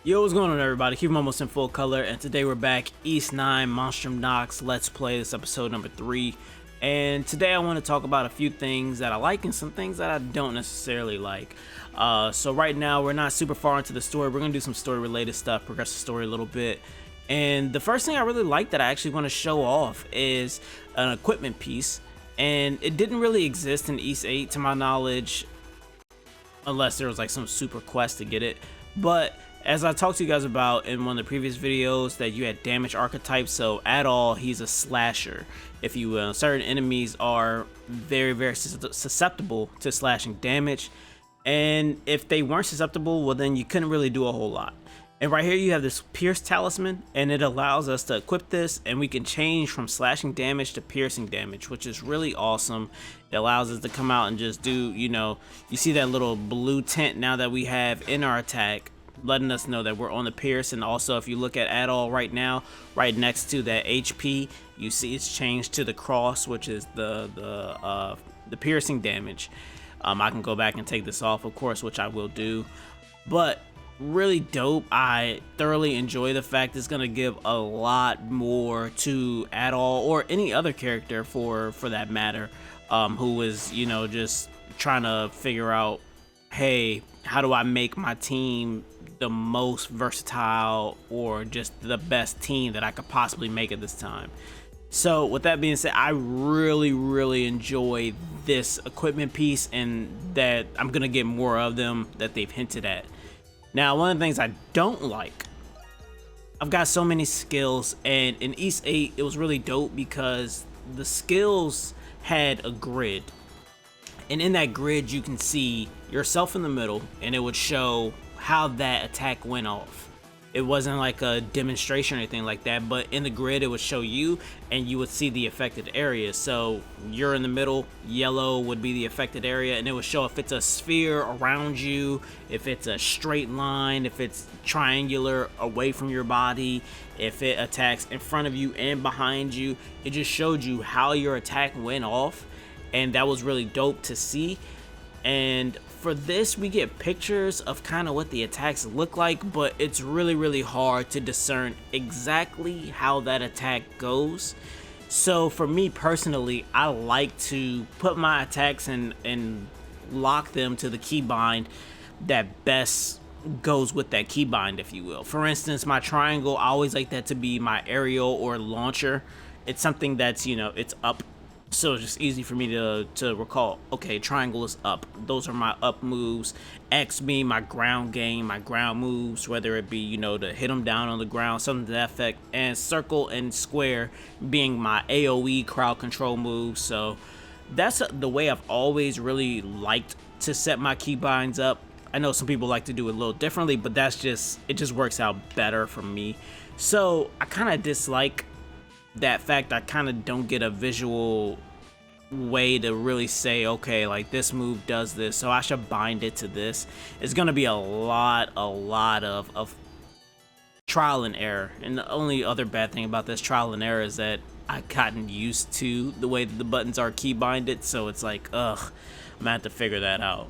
Yo, what's going on, everybody? Keep 'em almost in full color, and today we're back Ep.9 Monstrom Nox Let's Play. This episode number 3, and today I want to talk about a few things that I like and some things that I don't necessarily like. So right now we're not super far into the story. We're gonna do some story related stuff, progress the story a little bit. And the first thing I really like that I actually want to show off is an equipment piece, and it didn't really exist in Ep 8 to my knowledge, unless there was like some super quest to get it. But as I talked to you guys about in one of the previous videos, that you had damage archetypes. So at all, he's a slasher, if you will. Certain enemies are very susceptible to slashing damage, and if they weren't susceptible, well, then you couldn't really do a whole lot. And right here you have this pierce talisman, and it allows us to equip this, and we can change from slashing damage to piercing damage, which is really awesome. It allows us to come out and just do, you see that little blue tint now that we have in our attack, letting us know that we're on the pierce. And also, if you look at all right now, right next to that HP, you see it's changed to the cross, which is the piercing damage. I can go back and take this off, of course, which I will do, but really dope. I thoroughly enjoy the fact it's gonna give a lot more to at all, or any other character for that matter, who is just trying to figure out, hey, how do I make my team the most versatile, or just the best team that I could possibly make at this time. So with that being said, I really enjoy this equipment piece, and that I'm gonna get more of them that they've hinted at. Now, one of the things I don't like, I've got so many skills, and in Ep 8 it was really dope because the skills had a grid, and in that grid you can see yourself in the middle, and it would show how that attack went off. It wasn't like a demonstration or anything like that, but in the grid it would show you, and you would see the affected area. So you're in the middle, yellow would be the affected area, and it would show if it's a sphere around you, if it's a straight line, if it's triangular away from your body, if it attacks in front of you and behind you. It just showed you how your attack went off, and that was really dope to see. And for this, we get pictures of kind of what the attacks look like, but it's really hard to discern exactly how that attack goes. So for me personally, I like to put my attacks and lock them to the keybind that best goes with that keybind, if you will. For instance, my triangle, I always like that to be my aerial or launcher. It's something that's, it's up. So it's just easy for me to recall, okay, triangle is up. Those are my up moves. X being my ground game, my ground moves, whether it be, to hit them down on the ground, something to that effect. And circle and square being my AoE crowd control moves. So that's the way I've always really liked to set my keybinds up. I know some people like to do it a little differently, but it just works out better for me. So I kind of dislike that fact. I kind of don't get a visual way to really say, okay, like this move does this, so I should bind it to this. It's gonna be a lot of trial and error. And the only other bad thing about this trial and error is that I've gotten used to the way that the buttons are key binded, so it's like, ugh, I'm gonna have to figure that out.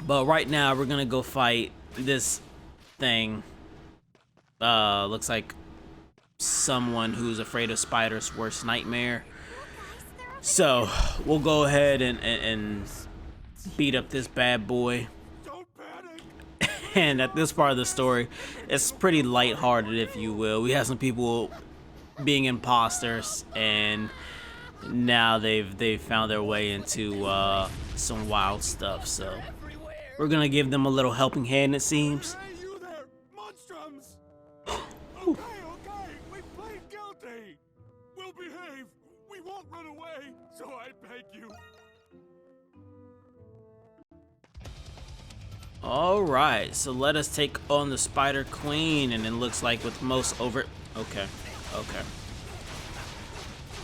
But right now we're gonna go fight this thing. Looks like someone who's afraid of spiders' worst nightmare. So we'll go ahead and beat up this bad boy. And at this part of the story, it's pretty lighthearted, if you will. We have some people being imposters, and now they've found their way into some wild stuff. So we're gonna give them a little helping hand, it seems. So I beg you. Alright, so let us take on the Spider Queen, and it looks like with most overt. Okay.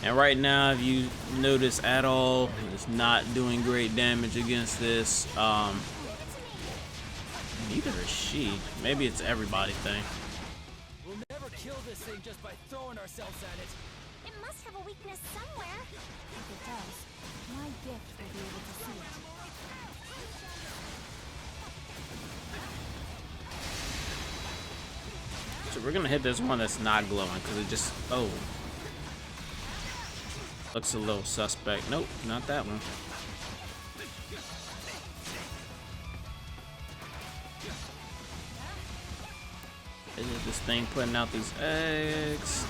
And right now, if you notice at all, it's not doing great damage against this. Neither is she. Maybe it's everybody thing. We'll never kill this thing just by throwing ourselves at it. It must have a weakness somewhere. If it does, my gift will be able to see it. we're gonna hit this one that's not glowing because it just looks a little suspect. Nope, not that one. Is it this thing putting out these eggs?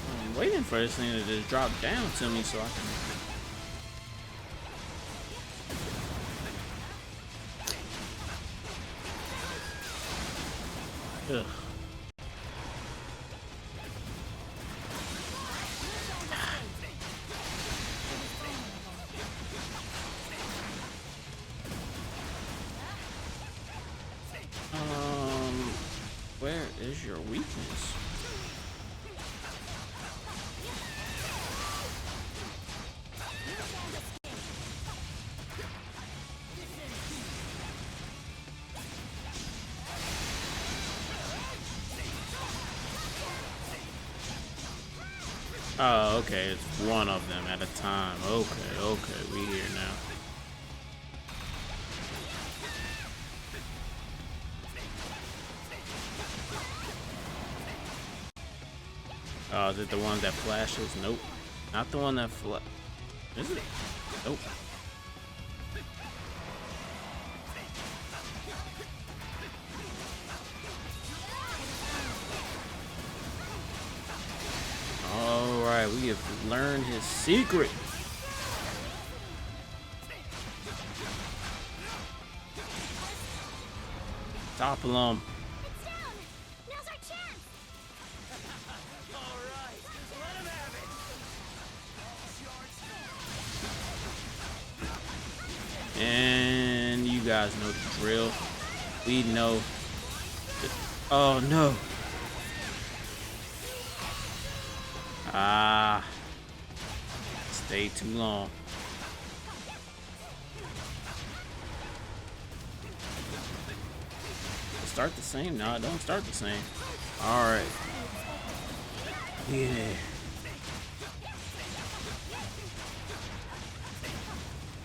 I'm waiting for this thing to just drop down to me so I can. Ugh. Where is your weakness? Oh, okay, it's one of them at a time. Okay, we here now. Oh, is it the one that flashes? Nope. Not the one that Is it? Nope. Alright, we have learned his secret. Topple him. And you guys know the drill. We know. Oh no. Ah. Stay too long. Start the same? No, don't start the same. Alright. Yeah.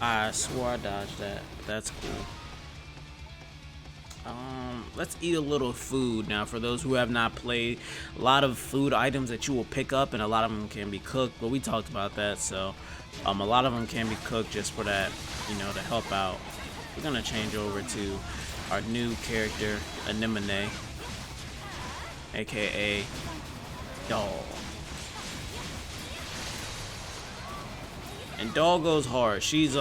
I swore I dodged that, but that's cool. Let's eat a little food now. For those who have not played, a lot of food items that you will pick up, and a lot of them can be cooked. But we talked about that, so a lot of them can be cooked just for that, you know, to help out. We're gonna change over to our new character, Anemone, aka Doll. And Doll goes hard. She's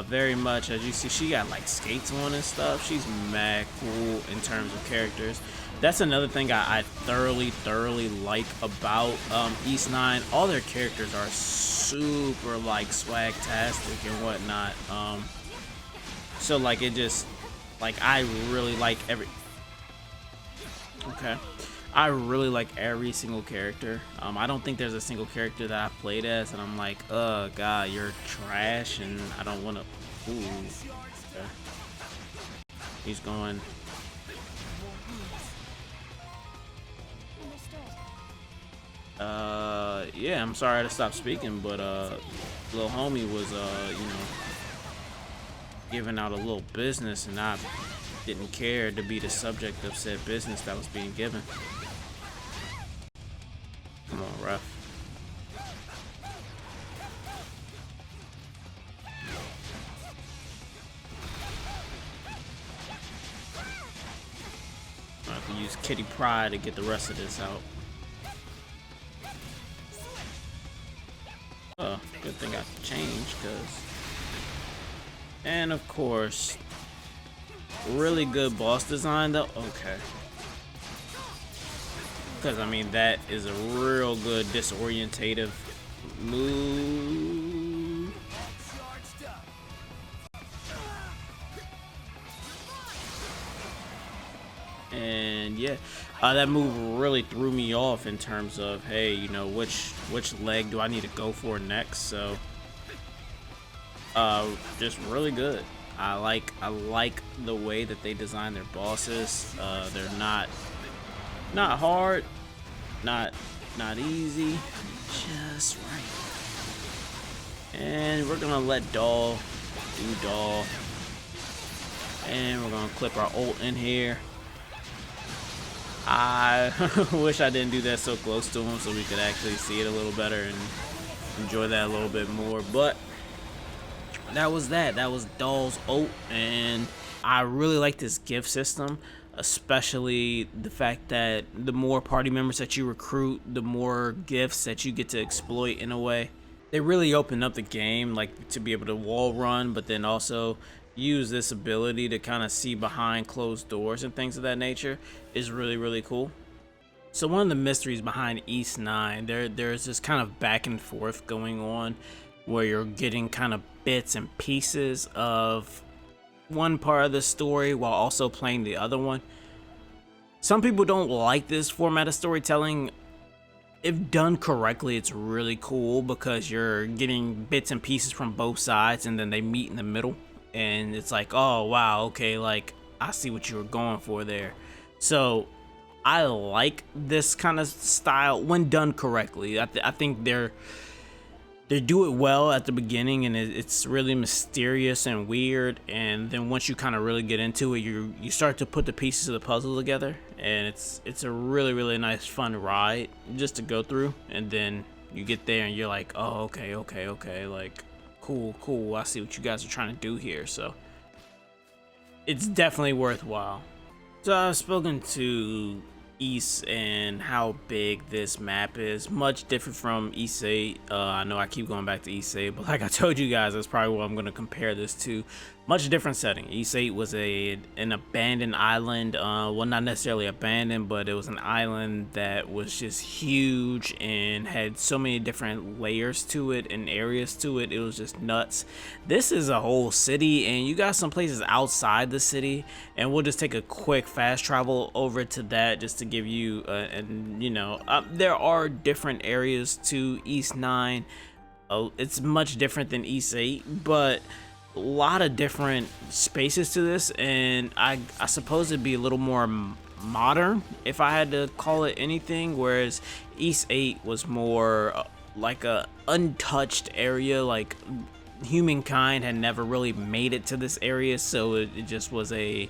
very much, as you see, she got like skates on and stuff. She's mad cool in terms of characters. That's another thing I thoroughly like about East 9. All their characters are super like swag-tastic and whatnot. So like it just like I really like I really like every single character. I don't think there's a single character that I've played as and I'm like, God, you're trash and I don't want to. Ooh. Okay. He's going. Yeah, I'm sorry to stop speaking, but little homie was you know, giving out a little business and I didn't care to be the subject of said business that was being given. Come on, ref. I have to use Kitty Pryde to get the rest of this out. Oh, good thing I changed, cause. And of course, really good boss design though. Okay. Because I mean that is a real good disorientative move. And yeah, that move really threw me off in terms of, hey, you know, which leg do I need to go for next? So just really good. I like the way that they design their bosses. They're not Not hard, not easy, just right. And we're gonna let Doll do Doll. And we're gonna clip our ult in here. I wish I didn't do that so close to him so we could actually see it a little better and enjoy that a little bit more. But that was Doll's ult, and I really like this gift system, especially the fact that the more party members that you recruit, the more gifts that you get to exploit in a way. They really open up the game, like to be able to wall run, but then also use this ability to kind of see behind closed doors and things of that nature is really cool. So one of the mysteries behind East 9, there's this kind of back and forth going on where you're getting kind of bits and pieces of one part of the story while also playing the other one. Some people don't like this format of storytelling. If done correctly, it's really cool because you're getting bits and pieces from both sides and then they meet in the middle. And it's like, oh wow, okay, like I see what you were going for there. So I like this kind of style when done correctly. I think they do it well at the beginning, and it's really mysterious and weird. And then once you kind of really get into it, you start to put the pieces of the puzzle together, and it's a really nice fun ride just to go through. And then you get there and you're like, oh okay, like cool, I see what you guys are trying to do here. So it's definitely worthwhile. So I've spoken to East and how big this map is. Much different from East 8. I know I keep going back to East 8, but like I told you guys, that's probably what I'm going to compare this to. Much different setting. East 8 was an abandoned island. Well, not necessarily abandoned, but it was an island that was just huge and had so many different layers to it and areas to it. It was just nuts. This is a whole city, and you got some places outside the city, and we'll just take a quick fast travel over to that just to give you there are different areas to East 9. It's much different than East 8, but a lot of different spaces to this, and I suppose it'd be a little more modern if I had to call it anything, whereas East 8 was more like a untouched area. Like humankind had never really made it to this area, so it just was an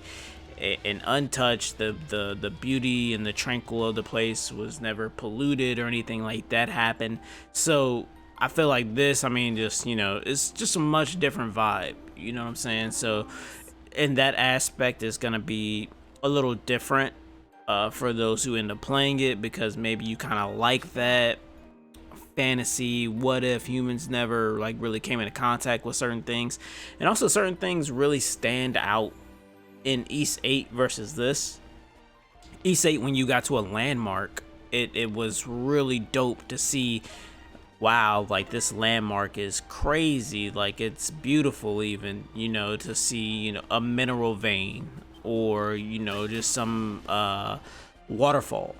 untouched. The beauty and the tranquil of the place was never polluted or anything like that happened. So I feel like this, I mean, just, it's just a much different vibe, you know what I'm saying? So in that aspect, it's gonna be a little different for those who end up playing it, because maybe you kind of like that fantasy, what if humans never like really came into contact with certain things. And also certain things really stand out in East 8 versus this. East 8, when you got to a landmark, it was really dope to see, wow, like this landmark is crazy, like it's beautiful, even, to see, a mineral vein or, just some waterfall.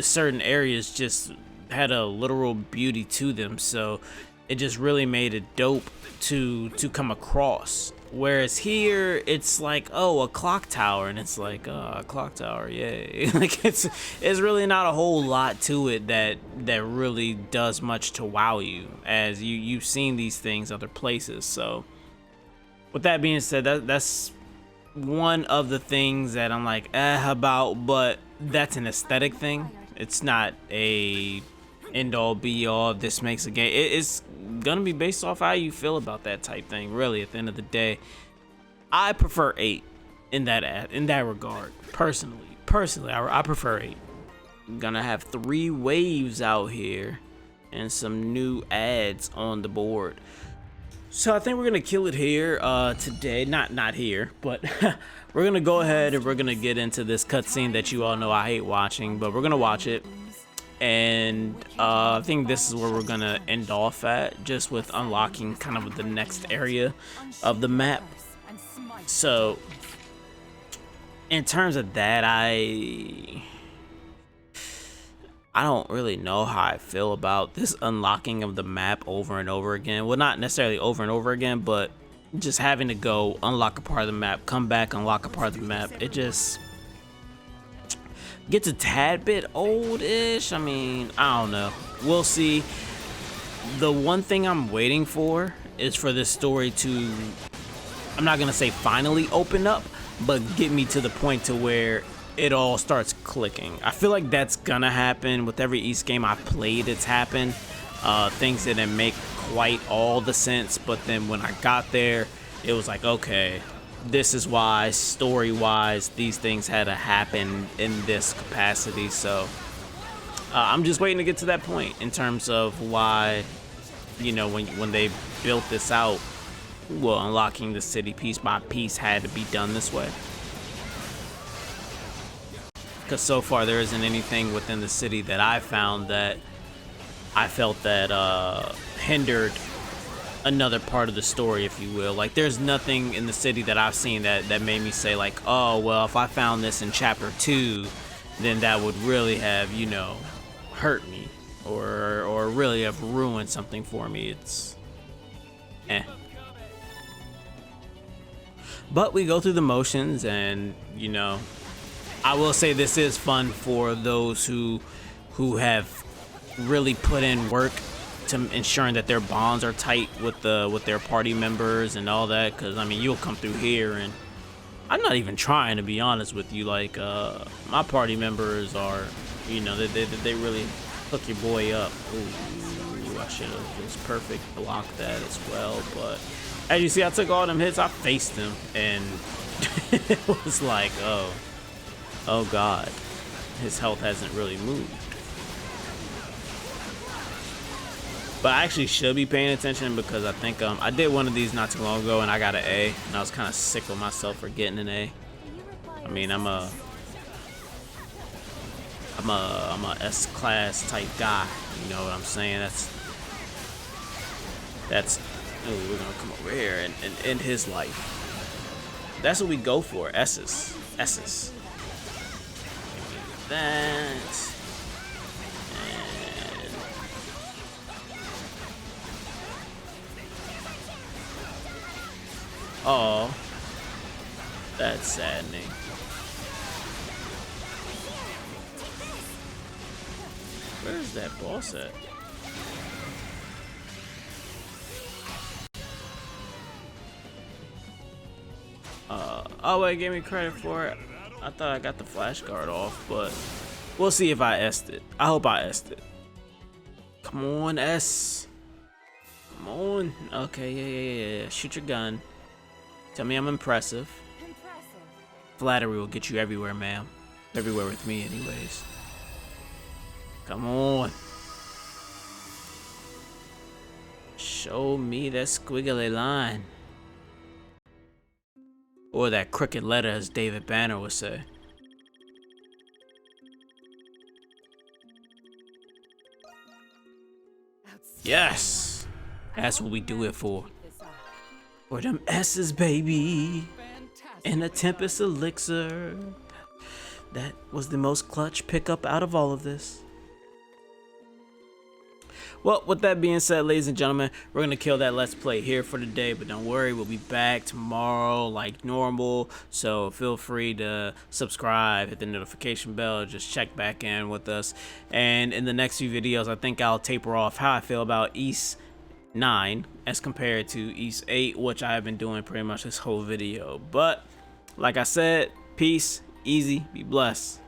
Certain areas just had a literal beauty to them, so it just really made it dope to come across. Whereas here, it's like, oh, a clock tower, and it's like, oh, a clock tower, yay. Like it's really not a whole lot to it that really does much to wow you, as you've seen these things other places. So with that being said, that's one of the things that I'm like about, but that's an aesthetic thing. It's not a end all be all. This makes a game. It's gonna be based off how you feel about that type thing. Really, at the end of the day, I prefer 8 in that regard. Personally, I prefer 8. I'm gonna have 3 waves out here and some new ads on the board. So I think we're gonna kill it here today. Not here, but we're gonna go ahead and we're gonna get into this cutscene that you all know I hate watching, but we're gonna watch it. And I think this is where we're gonna end off at, just with unlocking kind of the next area of the map. So in terms of that, I don't really know how I feel about this unlocking of the map over and over again. Well, not necessarily over and over again, but just having to go unlock a part of the map, come back, unlock a part of the map. It just, gets a tad bit old-ish. I mean, I don't know. We'll see. The one thing I'm waiting for is for this story to, I'm not gonna say finally open up, but get me to the point to where it all starts clicking. I feel like that's gonna happen with every East game I've played. It's happened. Things didn't make quite all the sense, but then when I got there, it was like, okay, this is why, story-wise, these things had to happen in this capacity. So I'm just waiting to get to that point in terms of why, you know, when they built this out, well, unlocking the city piece by piece had to be done this way. Because so far there isn't anything within the city that I found that I felt that hindered another part of the story, if you will. Like, there's nothing in the city that I've seen that made me say like, oh, well, if I found this in chapter 2, then that would really have, you know, hurt me or really have ruined something for me. It's but we go through the motions, and you know, I will say this is fun for those who have really put in work to ensuring that their bonds are tight with their party members and all that. Because I mean, you'll come through here and I'm not even trying, to be honest with you. Like, my party members are, you know, they really hook your boy up. Ooh, I should have just perfect blocked that as well. But as you see, I took all them hits. I faced him, and it was like, oh God, his health hasn't really moved. But I actually should be paying attention, because I think I did one of these not too long ago and I got an A, and I was kind of sick with myself for getting an A. I mean, I'm a S-class type guy, you know what I'm saying? That's oh, we're gonna come over here and end his life. That's what we go for, S's. Give me that. Oh, that's saddening. Where's that boss at? Oh wait, gave me credit for it. I thought I got the flash guard off, but we'll see if I S'd it. I hope I S'd it. Come on, S. Come on. Okay, yeah. Shoot your gun. Tell me I'm impressive. Flattery will get you everywhere, ma'am. Everywhere with me, anyways. Come on. Show me that squiggly line. Or that crooked letter, as David Banner would say. Yes! That's what we do it for. For them S's, baby. And a Tempest Elixir. That was the most clutch pickup out of all of this. Well, with that being said, ladies and gentlemen, we're going to kill that Let's Play here for today. But don't worry, we'll be back tomorrow like normal. So feel free to subscribe, hit the notification bell, just check back in with us. And in the next few videos, I think I'll taper off how I feel about East 9 as compared to East 8, which I have been doing pretty much this whole video. But like I said, peace, easy, be blessed.